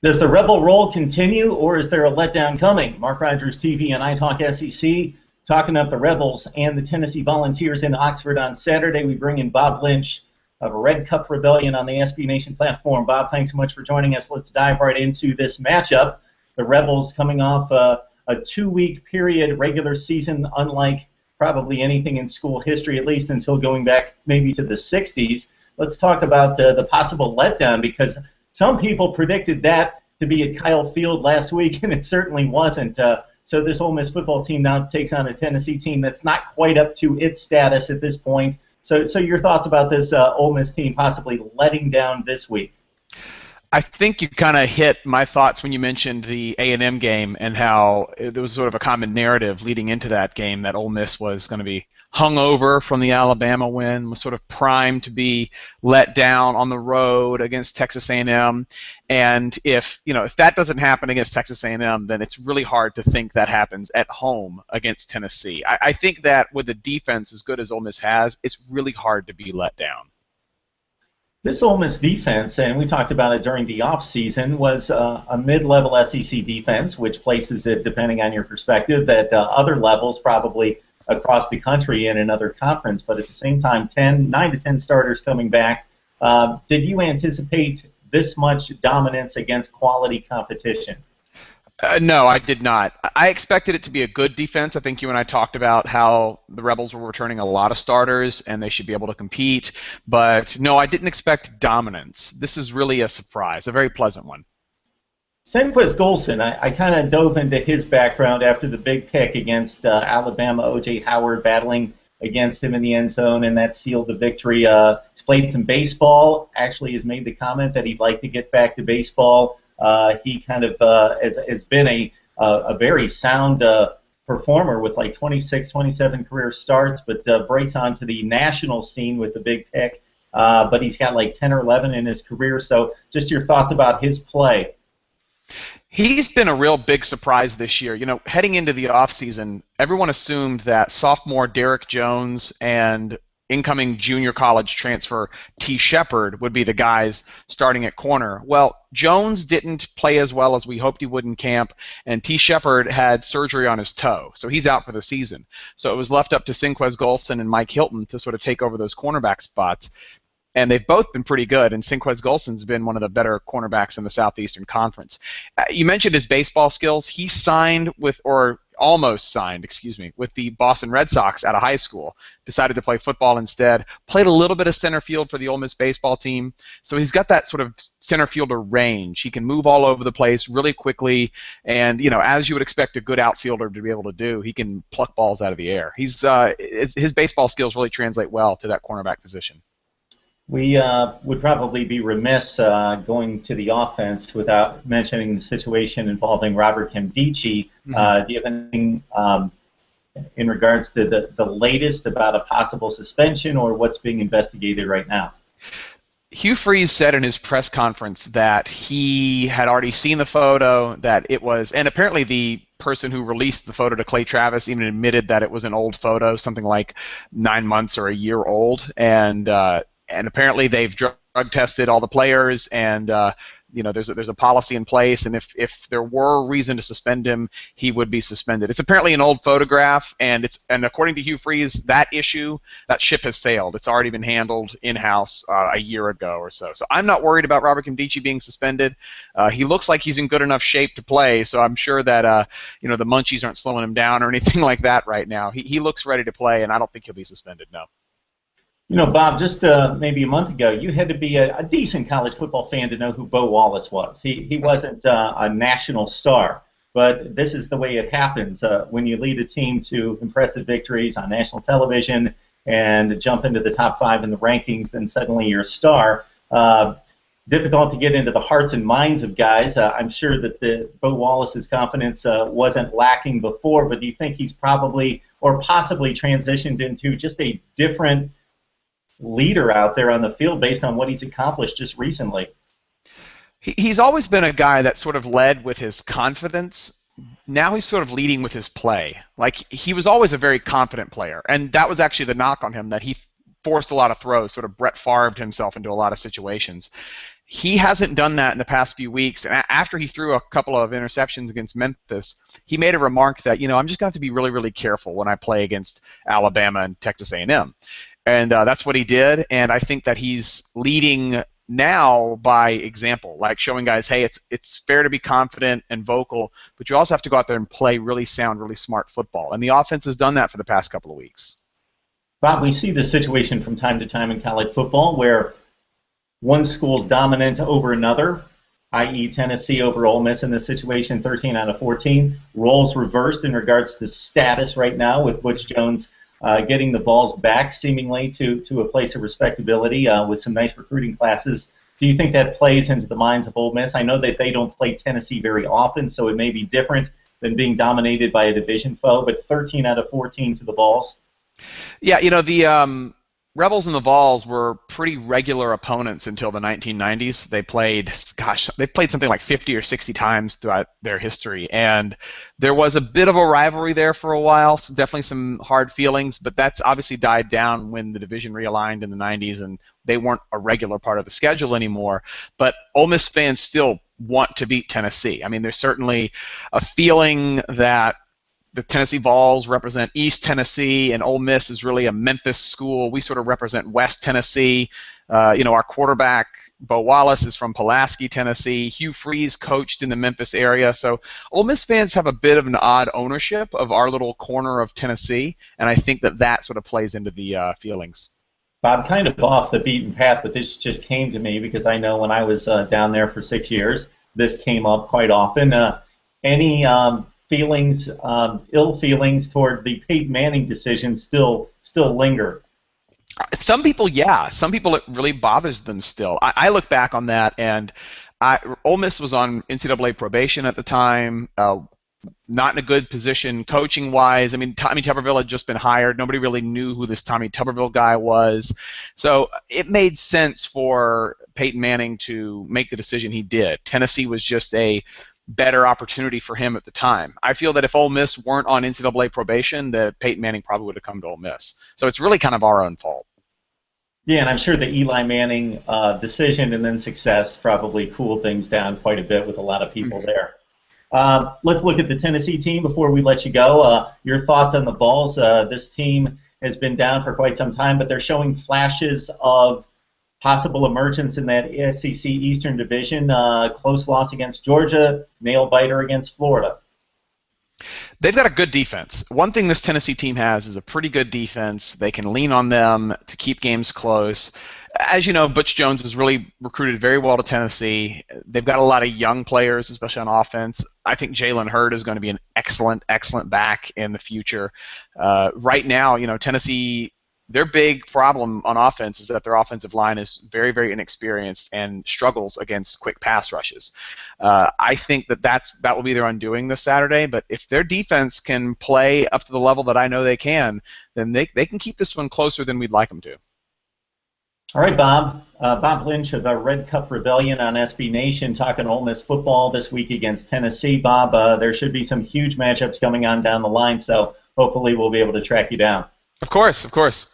Does the Rebel roll continue, or is there a letdown coming? Mark Rogers TV and I Talk SEC talking up the Rebels and the Tennessee Volunteers in Oxford on Saturday. We bring in Bob Lynch of Red Cup Rebellion on the SB Nation platform. Bob, thanks so much for joining us. Let's dive right into this matchup. The Rebels coming off a 2-week period, regular season, unlike probably anything in school history, at least until going back maybe to the 60s. Let's talk about the possible letdown, because some people predicted that to be at Kyle Field last week, and it certainly wasn't. So this Ole Miss football team now takes on a Tennessee team that's not quite up to its status at this point. So your thoughts about this Ole Miss team possibly letting down this week? I think you kind of hit my thoughts when you mentioned the A&M game and how there was sort of a common narrative leading into that game that Ole Miss was going to be hung over from the Alabama win, was sort of primed to be let down on the road against Texas A&M. And if that doesn't happen against Texas A&M, then it's really hard to think that happens at home against Tennessee. I think that with a defense as good as Ole Miss has, it's really hard to be let down. This Ole Miss defense, and we talked about it during the offseason, was a mid-level SEC defense, which places it, depending on your perspective, at other levels, probably across the country in another conference. But at the same time, 9 to 10 starters coming back. Did you anticipate this much dominance against quality competition? No, I did not. I expected it to be a good defense. I think you and I talked about how the Rebels were returning a lot of starters and they should be able to compete. But no, I didn't expect dominance. This is really a surprise, a very pleasant one. Senquez Golson, I kind of dove into his background after the big pick against Alabama. O.J. Howard battling against him in the end zone, and that sealed the victory. He's played some baseball. Actually has made the comment that he'd like to get back to baseball. He kind of has been a very sound performer with like 26, 27 career starts, but breaks onto the national scene with the big pick. But he's got like 10 or 11 in his career. So just your thoughts about his play. He's been a real big surprise this year. Heading into the offseason, everyone assumed that sophomore Derek Jones and incoming junior college transfer T. Shepard would be the guys starting at corner. Well, Jones didn't play as well as we hoped he would in camp, and T. Shepard had surgery on his toe, so he's out for the season. So it was left up to Senquez Golson and Mike Hilton to sort of take over those cornerback spots. And they've both been pretty good, and Senquez Golson's been one of the better cornerbacks in the Southeastern Conference. You mentioned his baseball skills. He signed with, or almost signed, with the Boston Red Sox out of high school. Decided to play football instead. Played a little bit of center field for the Ole Miss baseball team. So he's got that sort of center fielder range. He can move all over the place really quickly, and as you would expect a good outfielder to be able to do, he can pluck balls out of the air. His baseball skills really translate well to that cornerback position. We would probably be remiss going to the offense without mentioning the situation involving Robert Nkemdiche. Do you have anything in regards to the latest about a possible suspension or what's being investigated right now? Hugh Freeze said in his press conference that he had already seen the photo, that it was, and apparently the person who released the photo to Clay Travis even admitted that it was an old photo, something like 9 months or a year old, and apparently they've drug tested all the players, and there's a policy in place, and if there were reason to suspend him, he would be suspended. It's apparently an old photograph, and according to Hugh Freeze, that ship has sailed. It's already been handled in-house a year ago or so. So I'm not worried about Robert Nkemdiche being suspended. He looks like he's in good enough shape to play, so I'm sure that the munchies aren't slowing him down or anything like that right now. He looks ready to play, and I don't think he'll be suspended, no. Bob, just maybe a month ago, you had to be a decent college football fan to know who Bo Wallace was. He wasn't a national star, but this is the way it happens. When you lead a team to impressive victories on national television and jump into the top 5 in the rankings, then suddenly you're a star. Difficult to get into the hearts and minds of guys. I'm sure that Bo Wallace's confidence wasn't lacking before, but do you think he's probably or possibly transitioned into just a different leader out there on the field based on what he's accomplished just recently? He's always been a guy that sort of led with his confidence. Now he's sort of leading with his play. Like, he was always a very confident player, and that was actually the knock on him, that he forced a lot of throws, sort of Brett Favre'd himself into a lot of situations. He hasn't done that in the past few weeks, and after he threw a couple of interceptions against Memphis, he made a remark that, I'm just going to have to be really, really careful when I play against Alabama and Texas A&M. And that's what he did, and I think that he's leading now by example, like showing guys, hey, it's fair to be confident and vocal, but you also have to go out there and play really sound, really smart football. And the offense has done that for the past couple of weeks. Bob, we see this situation from time to time in college football where one school's dominant over another, i.e. Tennessee over Ole Miss in this situation, 13 out of 14. Roles reversed in regards to status right now with Butch Jones getting the Vols back seemingly to a place of respectability with some nice recruiting classes. Do you think that plays into the minds of Ole Miss? I know that they don't play Tennessee very often, so it may be different than being dominated by a division foe, but 13 out of 14 to the Vols. Yeah, the Rebels and the Vols were pretty regular opponents until the 1990s. They played something like 50 or 60 times throughout their history, and there was a bit of a rivalry there for a while, so definitely some hard feelings, but that's obviously died down when the division realigned in the 90s and they weren't a regular part of the schedule anymore. But Ole Miss fans still want to beat Tennessee. I mean, there's certainly a feeling that the Tennessee Vols represent East Tennessee, and Ole Miss is really a Memphis school. We sort of represent West Tennessee. Our quarterback, Bo Wallace, is from Pulaski, Tennessee. Hugh Freeze coached in the Memphis area. So Ole Miss fans have a bit of an odd ownership of our little corner of Tennessee, and I think that sort of plays into the feelings. Bob, kind of off the beaten path, but this just came to me because I know when I was down there for 6 years, this came up quite often. Any feelings, ill feelings toward the Peyton Manning decision still linger? Some people, yeah. Some people, it really bothers them still. I look back on that, and Ole Miss was on NCAA probation at the time, not in a good position coaching-wise. I mean, Tommy Tuberville had just been hired. Nobody really knew who this Tommy Tuberville guy was. So it made sense for Peyton Manning to make the decision he did. Tennessee was just a better opportunity for him at the time. I feel that if Ole Miss weren't on NCAA probation, that Peyton Manning probably would have come to Ole Miss. So it's really kind of our own fault. Yeah, and I'm sure the Eli Manning decision and then success probably cooled things down quite a bit with a lot of people there. Let's look at the Tennessee team before we let you go. Your thoughts on the Vols? This team has been down for quite some time, but they're showing flashes of possible emergence in that SEC Eastern Division. Close loss against Georgia, nail-biter against Florida. They've got a good defense. One thing this Tennessee team has is a pretty good defense. They can lean on them to keep games close. As you know, Butch Jones has really recruited very well to Tennessee. They've got a lot of young players, especially on offense. I think Jalen Hurd is going to be an excellent back in the future. Right now, Tennessee, their big problem on offense is that their offensive line is very, very inexperienced and struggles against quick pass rushes. I think that will be their undoing this Saturday, but if their defense can play up to the level that I know they can, then they can keep this one closer than we'd like them to. All right, Bob. Bob Lynch of the Red Cup Rebellion on SB Nation talking Ole Miss football this week against Tennessee. Bob, there should be some huge matchups coming on down the line, so hopefully we'll be able to track you down. Of course.